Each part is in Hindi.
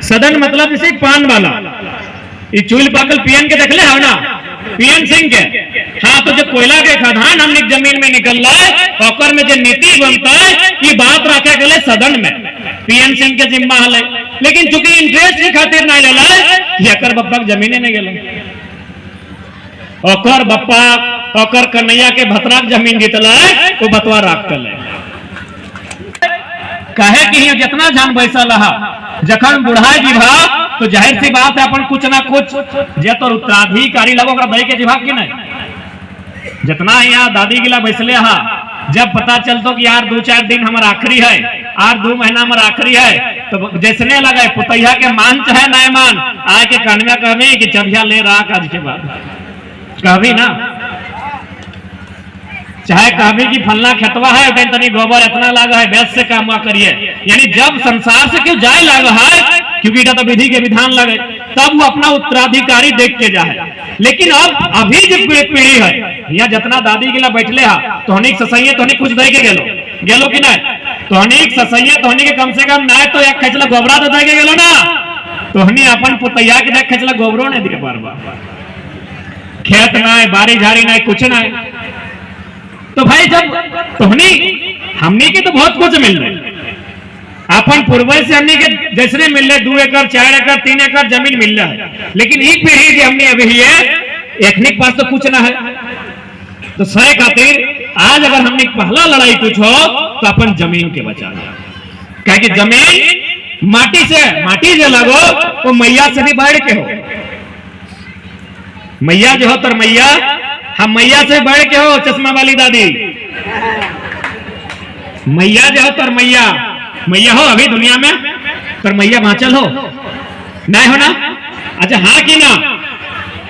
सदन मतलब जैसे पान वाला, ये चूल पाकल पीएन के देखले हो ना, पीएन सिंह के। हाँ, तो जो कोयला के खदान हमने जमीन में निकल रहा है, ओकर में जो नीति बनता है, ये बात रखे गए सदन में पीएन सिंह के जिम्मा है। लेकिन चूंकि इंटरेस्ट की खातिर नहीं लेला है, एकर बप्पा के जमीने नहीं गेल, ओकर बप्पा ओकर कन्हैया के भतरा के जमीन जीतल है, वो बतवा रखल है। कहे कि जितना जान बैसल रहा, जखन बुढ़ाई जीभा तो जाहिर सी बात है अपन कुछ ना कुछ जे तो उत्तराधिकारी लगो दही के जीभा की नहीं। जितना यहाँ दादी गिला बैसले हा, जब पता चलतो कि यार 2-4 दिन हमारा आखिरी है, और 2 महीना हमारा आखिरी है, तो जैसने लगे पुतैया के मान चाहे नहीं मान, आए के कानवे कहवे कि चबिया ले रहा आज के बाद कहवी ना, चाहे कहवी की फलना खेतवा है तनी गोबर इतना लागा है, बेस से काम करिए। यानी जब संसार से क्यों जाए लागा है, क्योंकि तो विधि के विधान लगे, तब वो अपना उत्तराधिकारी देख के जाए। लेकिन अब अभी जो पीढ़ी है, यहाँ जितना दादी गिला बैठले हा, तो ससैये तो कुछ दे के गेलो कि नहीं, तो ससैये तो के कम से कम नहीं तो एक खचला गोबरा तो दे के गेलो ना, तो अपन पुतैया के देख खचला गोबरो नहीं दिखे बार, खेत नहीं, बारी झाड़ी नहीं, कुछ नहीं। तो भाई जब हमनी के तो बहुत कुछ मिल रहे, अपन पूर्वज से हमनी के जैसे मिल रहे 2 एकड़ 4 एकड़ 3 एकड़ जमीन मिल रहा है, लेकिन एक पीढ़ी की हमने अभी है एक पास तो कुछ ना है। तो सह खातिर आज अगर हमने पहला लड़ाई कुछ हो तो अपन जमीन के बचा, क्या कि जमीन माटी से लगो, वो मैया से भी बढ़ के हो। मैया जो हो तर मैया, हम मैया से बढ़ के हो, चश्मा वाली दादी मैया जो हो तर मैया हो अभी दुनिया में, पर मैया बाँचल हो नहीं हो ना? अच्छा हाँ कि ना,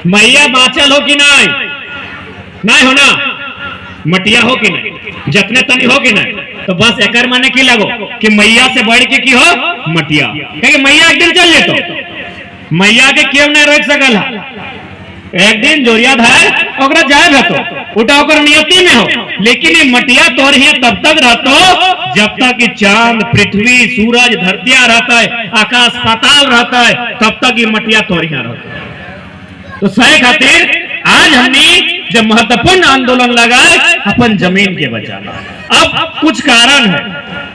मैया बाँचल हो कि नहीं हो ना? मटिया हो कि नहीं, जतने तनी हो कि नहीं, तो बस एकर माने की लगो कि मैया से बढ़ के की हो मटिया, क्योंकि मैया एक दिन चल जेतो, मैया के क्यों नहीं रोक सकल है, एक दिन जोरिया धार ओकरा जाए तो उठा ओकर नियति में हो। लेकिन ये मटिया तोर ही तब तक रहतो जब तक कि चांद पृथ्वी सूरज धरतिया रहता है, आकाश पाताल रहता है, तब तक ये मटिया तोर ही रहता। तो सही खातिर आज हमने जब महत्वपूर्ण आंदोलन लगाए अपन जमीन के बचाना। अब कुछ कारण है,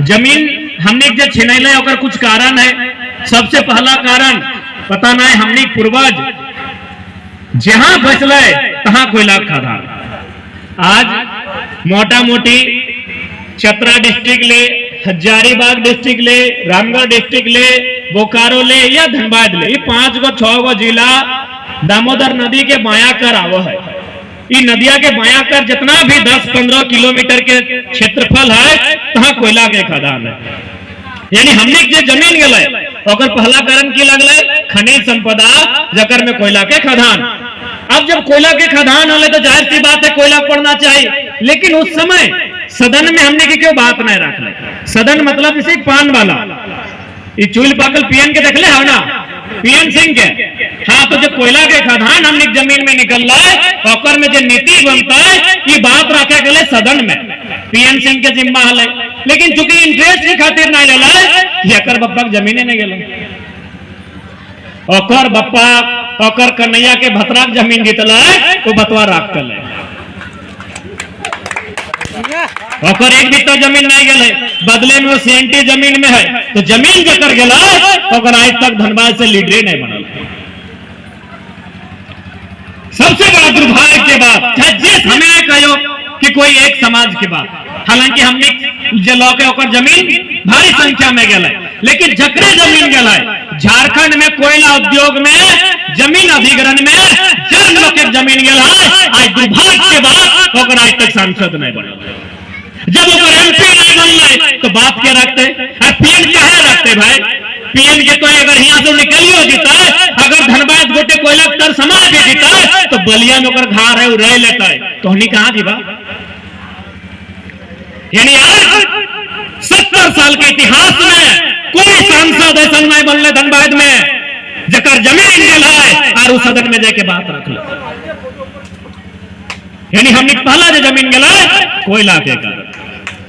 जमीन हमने जो छिनैले ओकर कुछ कारण है। सबसे पहला कारण पता नहीं, हमने पूर्वज जहां बचले तहां कोयला खदान। आज मोटा मोटी चतरा डिस्ट्रिक्ट ले, हजारीबाग डिस्ट्रिक्ट ले, रामगढ़ डिस्ट्रिक्ट ले, बोकारो ले या धनबाद ले, ये 5-6 गो जिला दामोदर नदी के बाया कर आवो है। ये नदिया के बाया कर जितना भी 10-15 किलोमीटर के क्षेत्रफल है, तहां कोयला के खदान है। यानी हमने जो जमीन गए और पहला कारण की लगल खनिज संपदा, जकर में कोयला के खदान। अब जब कोयला के खदान होले तो जाहिर सी बात है कोयला पड़ना चाहिए, लेकिन उस समय सदन में हमने की क्यों बात नहीं रख ले। सदन मतलब जैसे पान वाला, ये चूल पाकल पीएन के देखले हो ना, पीएन सिंह के। हाँ, तो जो कोयला के खदान हमने जमीन में निकल रहा है, ओकर में जो नीति बनता है, ये बात रखे गए सदन में पीएन सिंह के जिम्मा है। लेकिन चूंकि इंटरेस्ट की खातिर नहीं लेला है, एकर बप्पा के जमीने नहीं गेल, ओकर बप्पा ओकर कन्हैया के भतरा के जमीन जीतल है, वो बतवा रखल है। ओकर एक भी तो जमीन नहीं गेल है, बदले में वो सीएनटी जमीन में है। तो जमीन जकर गेल ओकर आज तक धनबाद से लीडरे नहीं बनल। सबसे बड़ा दुर्भाग्य के बात, चाहे जिस हमें कहो कि कोई एक समाज की बात, हालांकि हमने जलो के ओकर जमीन भारी संख्या में गेल है, लेकिन जकरे जमीन गेल है, झारखंड में कोयला उद्योग में जमीन अधिग्रहण में जन लोग के जमीन गेल है। आज दुर्भाग्य के बाद ओकर आज तक सांसद नहीं बनल। जब ओकर एमपी नहीं बनल तो बात क्या रखते, और पीएन कहे रखते भाई, पीएन के तो अगर यहाँ से निकलियो जीता है, अगर धनबाद गोटे कोयला तर समाज भी जीता है, तो बलिया में ओकर घर है वो रह लेता है, तो हमने कहा जीवा। यानी आज 70 साल के इतिहास में कोई सांसद ऐसा नहीं बनले धनबाद में जकर जमीन गेल है और उस सदन में जाके बात रख लो। यानी हमने पहला जो जमीन गेल है कोयला के कारण,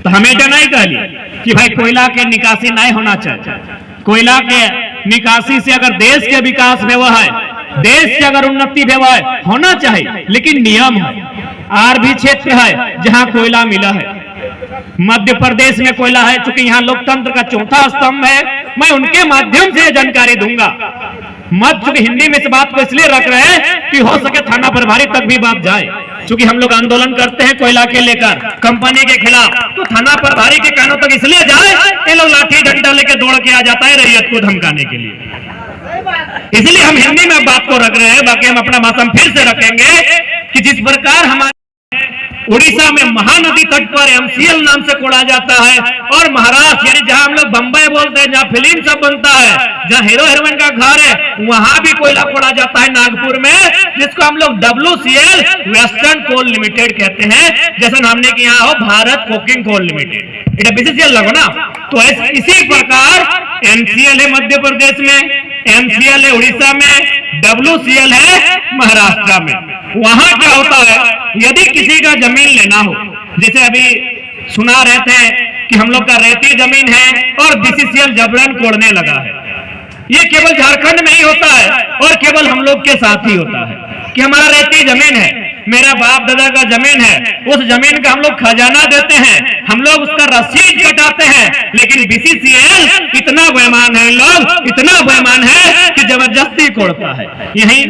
तो हमें तो नहीं कहली कि भाई कोयला के निकासी नहीं होना चाहिए, कोयला के निकासी से अगर देश के विकास में वह है, देश की अगर उन्नति में वह है, होना चाहिए, लेकिन नियम है। और भी क्षेत्र है जहां कोयला मिला है, मध्य प्रदेश में कोयला है, चूंकि यहाँ लोकतंत्र का चौथा स्तंभ है, मैं उनके माध्यम से जानकारी दूंगा। मत चूंकि हिंदी में इस बात को इसलिए रख रहे हैं कि हो सके थाना प्रभारी तक भी बात जाए, चूंकि हम लोग आंदोलन करते हैं कोयला के लेकर, कंपनी के खिलाफ, तो थाना प्रभारी के कानों तक इसलिए जाए, ये लोग लाठी डंडा लेके दौड़ के आ जाता है रैयत को धमकाने के लिए। इसलिए हम हिंदी में बात को रख रहे हैं। बाकी हम अपना मौसम फिर से रखेंगे कि जिस प्रकार हमारे उड़ीसा में महानदी तट पर MCL नाम से कोड़ा जाता है, और महाराष्ट्र यानी जहां हम लोग बंबई बोलते हैं, जहां फिल्म सब बनता है, जहां हीरो हीरोइन का घर है, वहां भी कोयला कोड़ा जाता है नागपुर में, जिसको हम लोग WCL वेस्टर्न कोल लिमिटेड कहते हैं। जैसे हमने कि यहाँ हो भारत कोकिंग कोल लिमिटेड, इटा BCCL लगो ना। तो इसी प्रकार MCL है मध्य प्रदेश में, MCL है उड़ीसा में, WCL है महाराष्ट्र में। वहां क्या होता है, यदि किसी का जमीन लेना हो, जैसे अभी सुना रहे थे कि हम लोग का रेती जमीन है और BCCL जबरन कोड़ने लगा है। ये केवल झारखंड में ही होता है और केवल हम लोग के साथ ही होता है कि हमारा रेती जमीन है, मेरा बाप दादा का जमीन है, उस जमीन का हम लोग खजाना देते हैं, हम लोग उसका रसीद कटाते हैं, लेकिन BCCL इतना बेईमान है, लोग इतना बेईमान है कि जबरदस्ती कोड़ता है। यही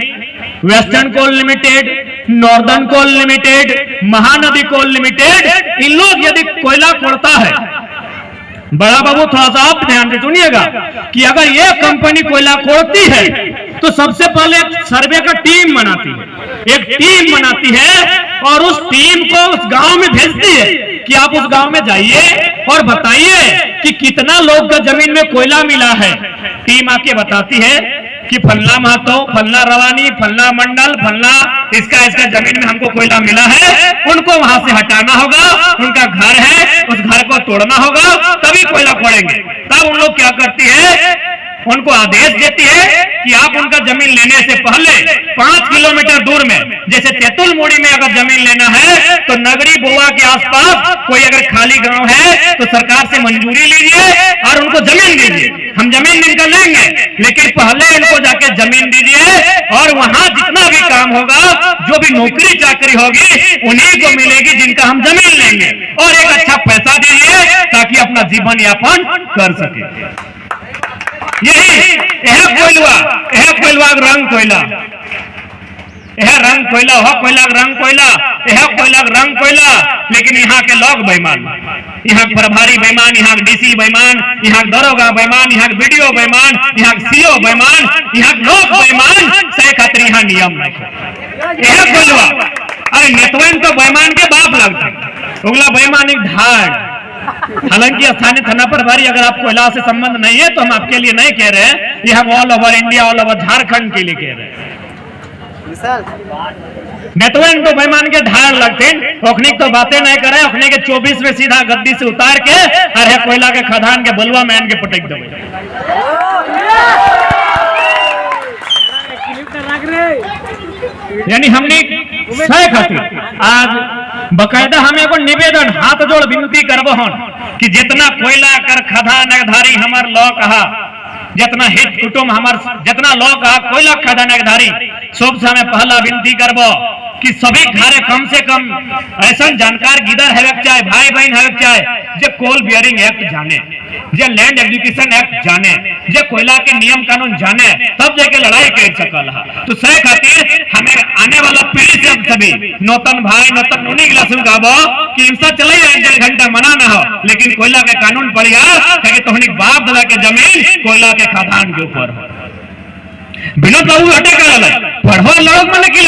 वेस्टर्न कोल लिमिटेड, नॉर्दर्न कोल लिमिटेड, महानदी कोल लिमिटेड, इन लोग यदि कोयला कोड़ता है, बड़ा बाबू थोड़ा सा आप ध्यान से सुनिएगा कि अगर ये कंपनी कोयला कोड़ती है तो सबसे पहले सर्वे का टीम बनाती है, एक टीम बनाती है और उस टीम को उस गांव में भेजती है कि आप उस गांव में जाइए और बताइए कि कितना लोग का जमीन में कोयला मिला है। टीम आके बताती है कि फलना महतो, फलना रवानी, फलना मंडल, फलना इसका जमीन में हमको कोयला मिला है, उनको वहां से हटाना होगा, उनका घर है, उस घर को तोड़ना होगा, तभी कोयला खोलेंगे। तब उन लोग क्या करती है, उनको आदेश देती है कि आप उनका जमीन लेने से पहले 5 किलोमीटर दूर में, जैसे तेतुल मोड़ी में अगर जमीन लेना है तो नगरी बोआ के आसपास कोई अगर खाली गांव है तो सरकार से मंजूरी लीजिए और उनको जमीन दीजिए। हम जमीन इनका लेंगे, लेकिन पहले इनको जाके जमीन दीजिए और वहां जितना भी काम होगा, जो भी नौकरी चाकरी होगी, उन्हीं को मिलेगी जिनका हम जमीन लेंगे, और एक अच्छा पैसा दीजिए ताकि अपना जीवन यापन कर सके। यह कोयलवा रंग कोयला, यह रंग कोयला, हो कोयला रंग कोयला, यह कोयला रंग कोयला। लेकिन यहाँ के लोग बेईमान, यहाँ प्रभारी बेईमान, यहाँ DC बेईमान, यहाँ दरोगा बेईमान, यहाँ BDO बेईमान, यहाँ CO बेईमान, यहाँ लोग बेईमान, से खातिर यहाँ नियम नहीं। यह कोयलवा, अरे नेतवन तो बेईमान के बाप लगते, उगला बेईमान एक ढाड़। हालांकि स्थानीय थाना प्रभारी अगर आप कोयला से संबंध नहीं है तो हम आपके लिए नहीं कह रहे हैं, ये हम all over India, all over Jharkhand के लिए कह रहे हैं। नेतवन तो बेईमान के ढाल लगते, ओखनी तो बातें नहीं करे, ओखनी के 24 में सीधा गद्दी से उतार के अरे कोयला के खदान के बलुआ मैन के पटक दो। यानी हमने आज बकायदा हमें को निवेदन हाथ जोड़ विनती करबो हन कि जितना कोयला कर खदान धारी हमार लोग कहा, जितना हित कुटुंब हमार जितना लोग कहा कोयला खदान धारी, सब से हमें पहला विनती करबो कि सभी घरे कम से कम ऐसा जानकार गिदर है चाहे भाई बहन है चाहे जो कोल बियरिंग एक्ट जाने, जो लैंड एजुकेशन एक्ट जाने, जो कोयला के नियम कानून जाने, तब जाके लड़ाई कर सकल है। तो सही खातिर हमें आने वाला पीढ़ी से सभी नौतन भाई नौतन उन्हीं गिला सुनगाबो कि इंसा चले 1 घंटा मना ना हो, लेकिन कोयला के कानून पढ़िया ताकि तोहनी बाप दादा के जमीन कोयला के खदान के ऊपर हो। विनोद बाबू अटे कर पढ़ो लोग मन की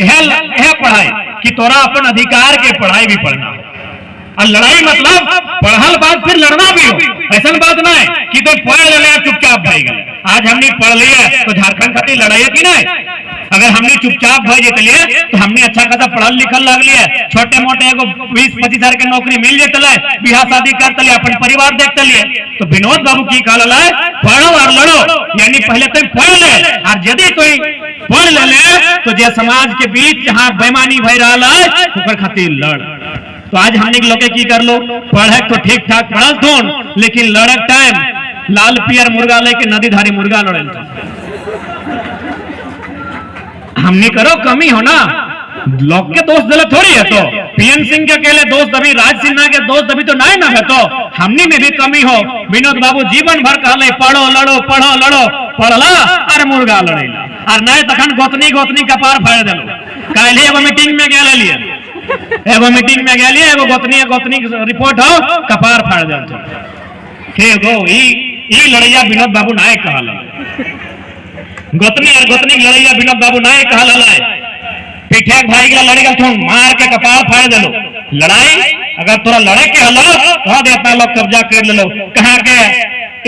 यह पढ़ाई कि तोरा अपन अधिकार के पढ़ाई भी पढ़ना हो, और लड़ाई मतलब पढ़ल बात फिर लड़ना भी हो। ऐसा बात नहीं कि तो पढ़ ले चुपचाप भाई गए। आज हमने पढ़ लिया तो झारखंड खातिर लड़ाई की नहीं, अगर हमने चुपचाप भाई जीत लिए तो हमने अच्छा खासा पढ़ल लिखल लग लिया, छोटे मोटे एगो 20-25 हजार के नौकरी मिल जाते, बिहार शादी करते लिए, अपन परिवार देखते लिए। तो विनोद बाबू की कहल है पढ़ो और लड़ो, यानी पहले तुम पढ़ ले, और यदि तुम पढ़ ले तो जो समाज के बीच जहाँ बेईमानी भई रहा है ओकर खातिर लड़। तो आज हमने लोग की कर लो, पढ़े तो ठीक ठाक पढ़ल थोन, लेकिन लड़क टाइम लाल पियर मुर्गा लेके नदी धारी मुर्गा लड़े था। हमने करो कमी हो ना, लोग के दोस्त दिला थोड़ी है। तो पीएन सिंह के अकेले दोस्त अभी राज सिन्हा के दोस्त अभी तो नहीं ना है। तो हमनी में भी कमी हो। विनोद बाबू जीवन भर कहले पढ़ो लड़ो पढ़ो लड़ो, पढ़ला और मुर्गा लड़ेला और नहीं तखन गोतनी गोतनी कपार फाड़ देलो। काल्हि एगो मीटिंग में गेल लिए, एगो मीटिंग में गेलिए, एगो गोतनी गोतनी रिपोर्ट हो कपार फाड़ देल तो के गो ई लड़ैया विनोद बाबू नाय कहला। गोतनी और गोतनी लड़ैया विनोद बाबू नाय कहला। पीठे भाई के लड़े गल थोन मार के कपार फाड़ देलो। लड़ाई अगर तोरा लड़े के हलो तो देता लोग कब्जा कर ले लो। कहां के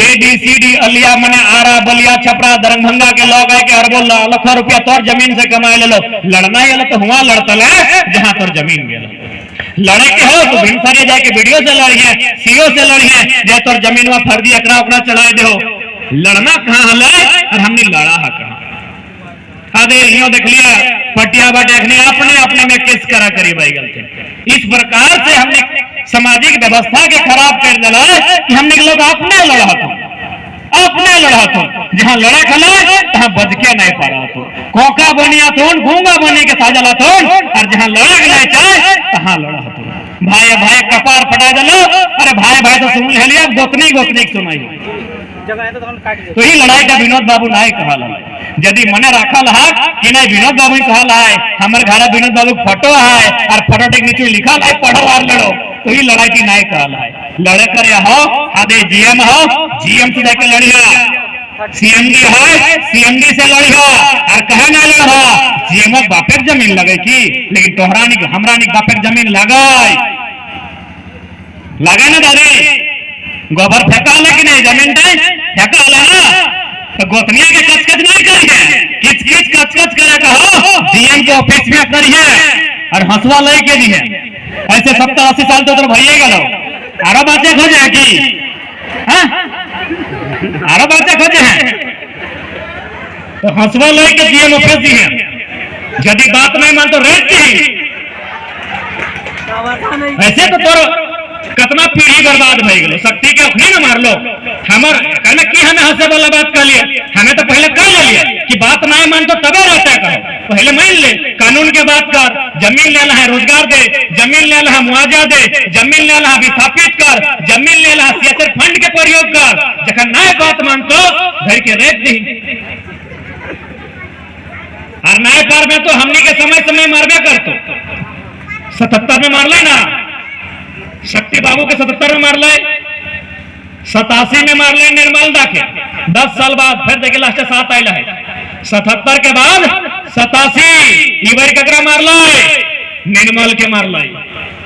ABCD अलिया मने आरा बलिया छपरा दरभंगा के लोग आए के अरबों लाखों रुपया तोर जमीन से कमाए ले लो। लड़ना ही तो हुआ लड़तल है जहां तोर जमीन गेल। लड़े के हो तो भिनसरिया जाके वीडियो से लड़िए, सीओ से लड़िए, जे तोर जमीन में फर्जी एकरा ओकरा चढ़ाए दे हो। लड़ना कहां हले और हमने लड़ा है कहां। अरे यो देख लिया पटिया देखने अपने अपने में किस करा करी भाई गलती। इस प्रकार से हमने सामाजिक व्यवस्था के खराब कर दिला कि हमने लोग अपने लड़ा तो जहां लड़ा खला तहां बच के नहीं पा रहा तो कोका बनिया तो घूंगा बने के साजला तो और जहां लड़ा नहीं चाहे तहां लड़ा तो भाई भाई कपार फटा दिलो। अरे भाई भाई तो सुन लिया गोतनी गोतनी सुनाई तो ही लड़ाई का विनोद बाबू नाय कहला। यदि मने रखल है कि नहीं विनोद बाबू कहला है हमर घर विनोद बाबू फोटो है और फोटो के नीचे लिखल है पढ़ो और लड़ो, तो ही लड़ाई की नाय कहला है। लड़े करे हो आदे जीएम हो, जीएम से जाके लड़िया, सीएमडी है सीएमडी से लड़िया और कहे ना लड़ो जीएम बापेक जमीन लगे की, लेकिन तोहरानी हमरानी बापेक जमीन लगाई लगे ना दादी गोबर फेंका ले कि नहीं जमीन फेंका ले ना तो गोतनिया के कचकच नहीं करिए, किच किच कचकच करे कहो डीएम के ऑफिस में करिए और हंसवा ले के दिए। ऐसे 70-80 साल तो भइए गलो आरो बातें खोजे है कि आरो बातें खोजे है तो हंसवा ले के डीएम ऑफिस दिए। यदि बात नहीं मान तो रेट की ऐसे तो तोर कितना पीढ़ी बर्बाद भई गेलो। शक्ति के अखनी न मार लो हमर कहना कि हमें हंसे वाला बात कर लिए, हमें तो पहले कर लिए कि बात नहीं मान तो तबे रहता कहो, पहले मान ले कानून के बात कर, जमीन लेना है रोजगार दे, जमीन लेना है मुआवजा दे, जमीन लेना है विस्थापित कर, जमीन लेना है सीएसआर फंड के प्रयोग कर। जखन नए बात मानतो घर के रेट दी और नए पर में तो हमने के समय समय मारबे करतो। 77 में मार ले ना, शक्ति बाबू के 77 में मार ले, 87 में मार ले निर्मल दा के 10 साल बाद फिर देखे लास्ट 7 आयल है। 77 के बाद 87 इबर ककरा मार ले निर्मल के मार ले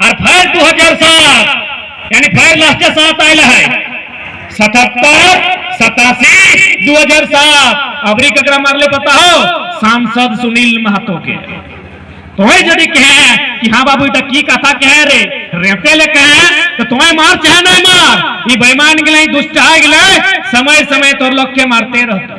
और फिर 2007 यानी फिर लास्ट 7 आयल है। 77 87 2007 अबरी ककरा मार ले पता हो सांसद सुनील महतो के। तो यदि कहे कि हाँ बाबू इतना की कथा कहे रे रेते ले कहे तो तुम्हें मार चाहे नहीं मार, ये बेईमान गिले दुष्ट गिले समय समय तोर लोग के मारते रहते।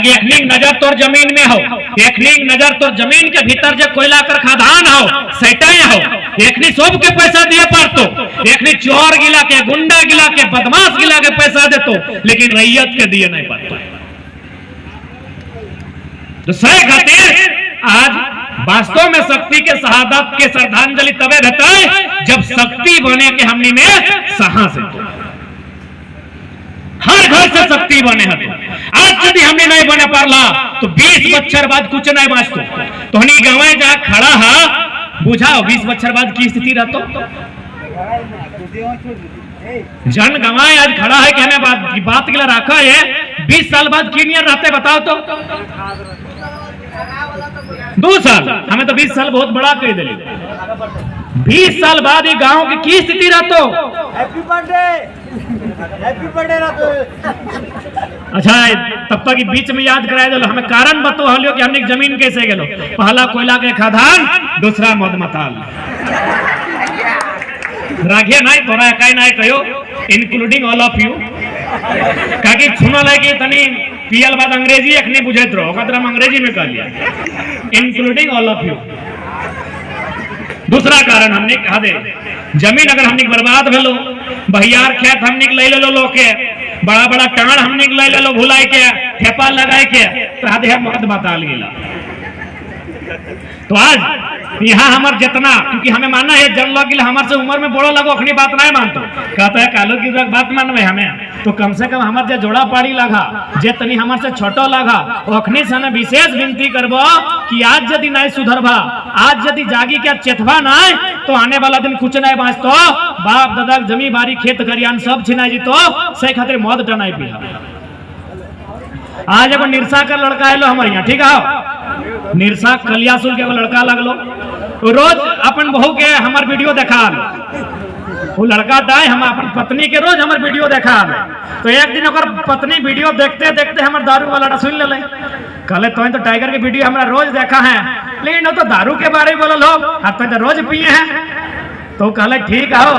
एक नजर तोर जमीन में हो, एक नजर तोर जमीन के भीतर जो कोयला कर खदान हो सैटाए हो, एक सब के पैसा दिए पारतो, एक चोर गिला के गुंडा गिला के बदमाश गिला के पैसा देतो, लेकिन रैयत के दिए नहीं पारतो। तो सही खातिर आज वास्तव में शक्ति के शहादत के श्रद्धांजलि तबे रहता है जब शक्ति बने के हमने में साहस है। हर घर से शक्ति बने है। आज यदि हमने नहीं बने पारला तो 20 बच्चर बाद कुछ नहीं बाँचतो। तो हनी गाँव जा खड़ा है बुझाओ 20 बच्चर बाद की स्थिति रहतो। जन गवाए आज खड़ा है कि हमें बात के लिए रखा है 20 साल बाद की नियर रहते बताओ तो 2 साल हमें तो 20 साल बहुत बड़ा कह दिले। 20 साल बाद ये गांव की स्थिति रहतो। हैप्पी बर्थडे रहतो। अच्छा तब तक बीच में याद कराए दिलो हमें कारण बतो हलियो कि हमने जमीन कैसे गेलो। पहला कोयला के खदान, दूसरा मद मताल। राखिए नहीं तोरा कहीं नहीं कहो इंक्लूडिंग ऑल ऑफ यू काकी सुना लगे तनी पियल बाद अंग्रेजी एक नहीं बुझे रहो हम अंग्रेजी में कह लिया इंक्लूडिंग ऑल ऑफ यू। दूसरा कारण हमने कहा दे जमीन अगर हमने बर्बाद भेलो, बहियार खेत हमने ले लो लोग के, बड़ा बड़ा टाण हमने ले लो भुलाए के, ठेपा लगाए के, तो आधे मत बता गेला। तो आज यहाँ हमार जितना, क्योंकि हमें मानना है जन लोग हमारे से उम्र में बड़ो लगो अखनी बात नहीं मानतो, कहता है कालो की बात मानवे हमें, तो कम से कम हमारे जो जोड़ा पाड़ी लगा जे तनी हमारे से छोटो लगा अखनी से हमें विशेष विनती करबो कि आज यदि नहीं सुधरबा, आज यदि जागी क्या चेतवा नहीं, तो आने वाला दिन कुछ नहीं बाँचतो, बाप दादा जमी बारी खेत खरियान सब छिना जीतो, से खातिर मौत डनाई पिया। आज एगो निरसा का लड़का है लो हमारे यहाँ, ठीक है, निरसा कलियासुल के लड़का लगलो, तो रोज अपन बहू के हमार वीडियो देखा, वो लड़का था हम अपन पत्नी के रोज हमार वीडियो देखा। तो एक दिन ओकर पत्नी वीडियो देखते देखते हमार दारू वाला सुन ले, कहले तो टाइगर के वीडियो हमारा रोज देखा है, लेकिन तो दारू के बारे में बोलल हो, तो रोज पिए हैं। तो कहले ठीक हो,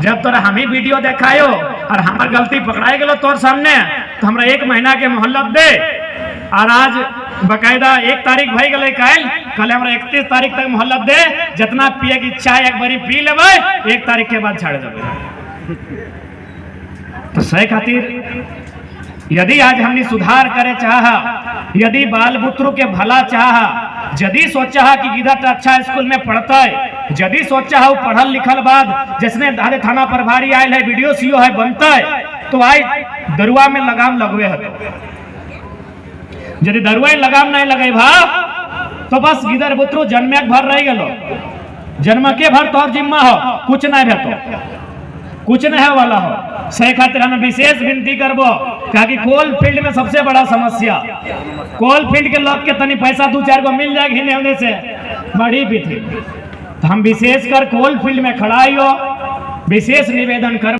जब तोरा हम ही वीडियो देखायो और हमार गलती पकड़ाए गेलो तोर सामने, तो हमरा 1 महीना के मोहल्लत दे, और आज बकायदा 1 तारीख भई गए कल हमरा 31 तारीख तक मोहल्लत दे, जितना पिए की चाय एक बारी पी लेबै, 1 तारीख के बाद छाड़ देबै। तो सही खातिर यदि आज हमने सुधार करे चाहा, यदि बाल बुतरू के भला चाहा, यदि सोचा कि गिदट अच्छा स्कूल में पढ़ता है, यदि सोचा है पढ़ल लिखल बाद जिसने धारे थाना प्रभारी आयल है, वीडियो सीओ है बनता है, तो आज दरुआ में लगाम लगवे है। यदि दरुआ लगाम नहीं लगे भा, तो बस गिदर बुतरू जन्मे भर रह गलो, जन्म के भर तोहर जिम्मा हो, कुछ नहीं भेटो, कुछ नहीं है वाला हो। सही खातिर हमें विशेष विनती करबो, कि कोल फील्ड में सबसे बड़ा समस्या, कोल फील्ड के लोग के तनी पैसा 2-4 गो मिल जाए हिने होने से बड़ी भी थी, तो हम विशेष कर कोल फील्ड में खड़ा हो विशेष निवेदन कर